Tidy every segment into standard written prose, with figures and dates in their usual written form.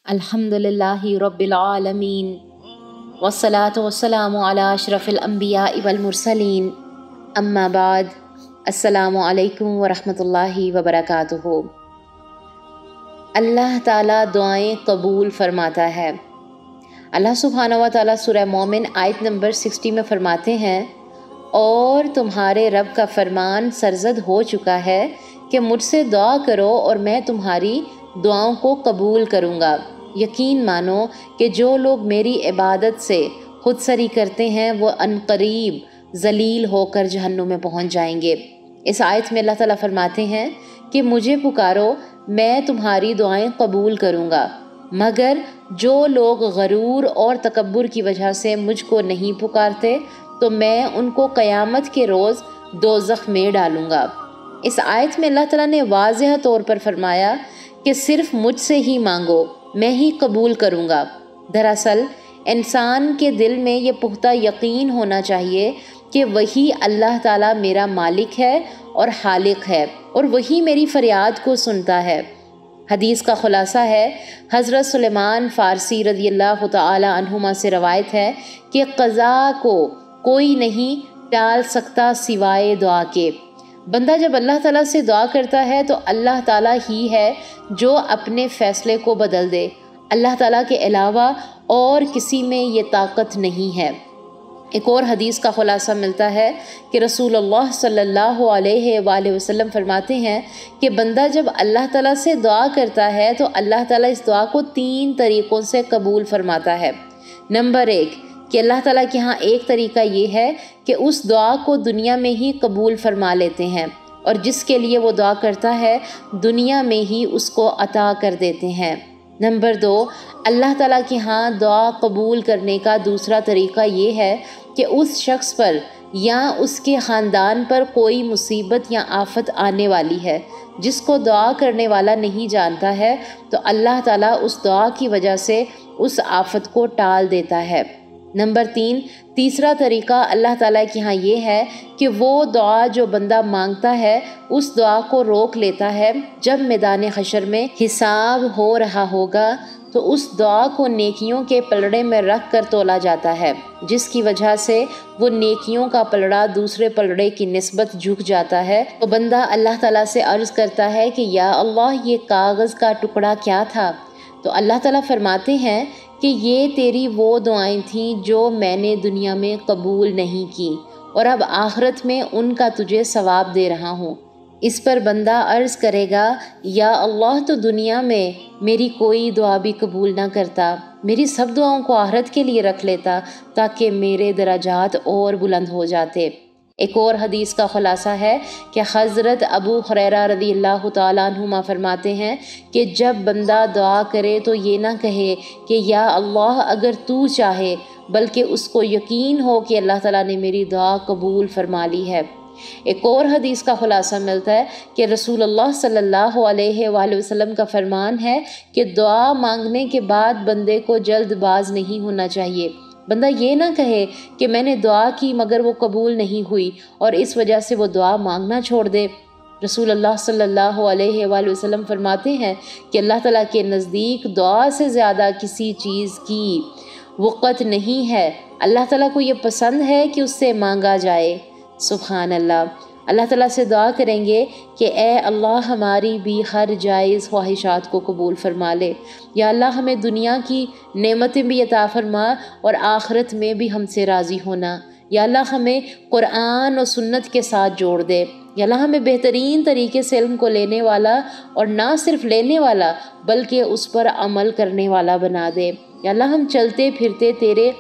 अल्हम्दुलिल्लाहि रब्बिल आलमीन वस्सलातु वस्सलामु अला अशरफिल अंबियाइ वल मुरसलीन अम्मा बाद अस्सलामु अलैकुम व रहमतुल्लाहि व बरकातुहू। अल्लाह ताला दुआएं कबूल फरमाता है। अल्लाह सुब्हानहू व तआला सूरह मोमिन आयत नंबर 60 में फरमाते हैं, और तुम्हारे रब का फरमान सरजद हो चुका है कि मुझसे दुआ करो और मैं तुम्हारी दुआओं को कबूल करूँगा। यकीन मानो कि जो लोग मेरी इबादत से खुदसरी करते हैं वो अनकरीब जलील होकर जहन्नुम में पहुँच जाएंगे। इस आयत में अल्लाह ताला फरमाते हैं कि मुझे पुकारो, मैं तुम्हारी दुआएं कबूल करूँगा, मगर जो लोग गरूर और तकब्बुर की वजह से मुझको नहीं पुकारते तो मैं उनको क़यामत के रोज़ दोज़ख में डालूँगा। इस आयत में अल्लाह ताला ने वाज़ेह तौर पर फरमाया कि सिर्फ़ मुझसे ही मांगो, मैं ही कबूल करूँगा। दरअसल इंसान के दिल में ये पुख्ता यकीन होना चाहिए कि वही अल्लाह ताला मेरा मालिक है और खालिक है, और वही मेरी फ़रियाद को सुनता है। हदीस का खुलासा है, हज़रत सुलेमान फ़ारसी रज़ियल्लाहु तआला अन्हुमा से रवायत है कि क़ज़ा को कोई नहीं टाल सकता सिवाय दुआ के। बंदा जब अल्लाह ताला से दुआ करता है तो अल्लाह ताला ही है जो अपने फ़ैसले को बदल दे। अल्लाह ताला के अलावा और किसी में ये ताकत नहीं है। एक और हदीस का खुलासा मिलता है कि रसूलुल्लाह सल्लल्लाहु अलैहि वसल्लम फरमाते हैं कि बंदा जब अल्लाह ताला से दुआ करता है तो अल्लाह ताला इस दुआ को 3 तरीक़ों से कबूल फरमाता है। नंबर 1 कि अल्लाह ताला के यहाँ एक तरीका ये है कि उस दुआ को दुनिया में ही कबूल फरमा लेते हैं, और जिसके लिए वो दुआ करता है दुनिया में ही उसको अता कर देते हैं। नंबर 2, अल्लाह ताला के यहाँ दुआ कबूल करने का दूसरा तरीका ये है कि उस शख्स पर या उसके ख़ानदान पर कोई मुसीबत या आफत आने वाली है जिसको दुआ करने वाला नहीं जानता है, तो अल्लाह ताला उस दुआ की वजह से उस आफत को टाल देता है। नंबर 3, तीसरा तरीका अल्लाह ताला के यहाँ ये है कि वो दुआ जो बंदा मांगता है उस दुआ को रोक लेता है। जब मैदान हशर में हिसाब हो रहा होगा तो उस दुआ को नेकियों के पलड़े में रख कर तोला जाता है, जिसकी वजह से वो नेकियों का पलड़ा दूसरे पलड़े की निस्बत झुक जाता है। तो बंदा अल्लाह ताला से अर्ज़ करता है कि या अल्लाह, ये कागज़ का टुकड़ा क्या था? तो अल्लाह ताला फरमाते हैं कि ये तेरी वो दुआएं थीं जो मैंने दुनिया में कबूल नहीं की, और अब आखिरत में उनका तुझे सवाब दे रहा हूँ। इस पर बंदा अर्ज़ करेगा, या अल्लाह, तो दुनिया में मेरी कोई दुआ भी कबूल ना करता, मेरी सब दुआओं को आखिरत के लिए रख लेता ताकि मेरे दराजात और बुलंद हो जाते। एक और हदीस का खुलासा है कि हज़रत अबू हुरैरा रज़ियल्लाहु तआला अन्हुमा फरमाते हैं कि जब बंदा दुआ करे तो ये ना कहे कि या अल्लाह, अगर तू चाहे, बल्कि उसको यकीन हो कि अल्लाह ताला ने मेरी दुआ कबूल फरमा ली है। एक और हदीस का खुलासा मिलता है कि रसूलुल्लाह सल्लल्लाहु अलैहि वसल्लम का फरमान है कि दुआ मांगने के बाद बंदे को जल्दबाज नहीं होना चाहिए। बंदा ये ना कहे कि मैंने दुआ की मगर वो कबूल नहीं हुई और इस वजह से वो दुआ मांगना छोड़ दे। रसूलुल्लाह सल्लल्लाहु अलैहि वसल्लम फरमाते हैं कि अल्लाह ताला के नज़दीक दुआ से ज़्यादा किसी चीज़ की वक़्त नहीं है। अल्लाह ताला को ये पसंद है कि उससे मांगा जाए। सुभान अल्लाह। अल्लाह ताला से दुआ करेंगे कि ए अल्लाह, हमारी भी हर जायज़ ख्वाहिशात को कबूल फरमा ले। या अल्लाह, हमें दुनिया की नेमतें भी अता फरमा और आखिरत में भी हमसे राज़ी होना। या अल्लाह, हमें कुरान और सुन्नत के साथ जोड़ दे। या अल्लाह, हमें बेहतरीन तरीके से इल्म को लेने वाला, और ना सिर्फ लेने वाला बल्कि उस पर अमल करने वाला बना दे। या अल्लाह, हम चलते फिरते तेरे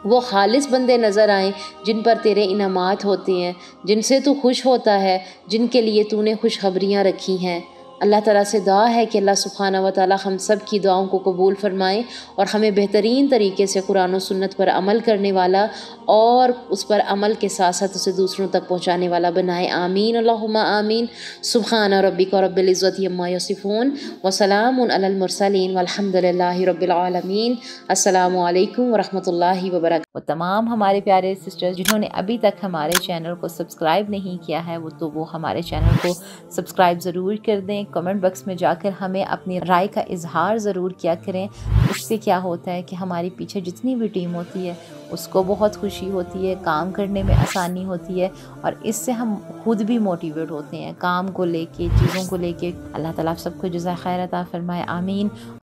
वो खालिस बंदे नज़र आएँ जिन पर तेरे इनामात होते हैं, जिनसे तू खुश होता है, जिनके लिए तूने खुशखबरियाँ रखी हैं। अल्लाह ताला से दुआ है कि अल्लाह सुब्हानहू व तआला हम सब की दुआओं को कबूल फरमाएँ और हमें बेहतरीन तरीके से कुरान और सुन्नत पर अमल करने वाला और उस पर अमल के साथ साथ उसे दूसरों तक पहुँचाने वाला बनाए। आमीन अल्लाहुम्मा आमीन। सुब्हान रब्बिका रब्बिल इज़्ज़ति अम्मा यसिफून व सलामुन अलल मुरसलीन वल्हम्दुलिल्लाहि रब्बिल आलमीन। अस्सलामु अलैकुम व रहमतुल्लाहि व बरकातहू। तमाम हमारे प्यारे सिस्टर्स जिन्होंने अभी तक हमारे चैनल को सब्सक्राइब नहीं किया है वो हमारे चैनल को सब्सक्राइब ज़रूर कर दें, کمنٹ باکس میں جا کر ہمیں اپنی رائے کا اظہار ضرور کیا کریں۔ اس سے کیا ہوتا ہے کہ ہماری پیچھے جتنی بھی ٹیم ہوتی ہے اس کو بہت خوشی ہوتی ہے، کام کرنے میں آسانی ہوتی ہے، اور اس سے ہم خود بھی موٹیویٹ ہوتے ہیں کام کو لے کے، چیزوں کو لے کے۔ اللہ تعالیٰ آپ سب کو جزائے خیر عطا فرمائے، آمین۔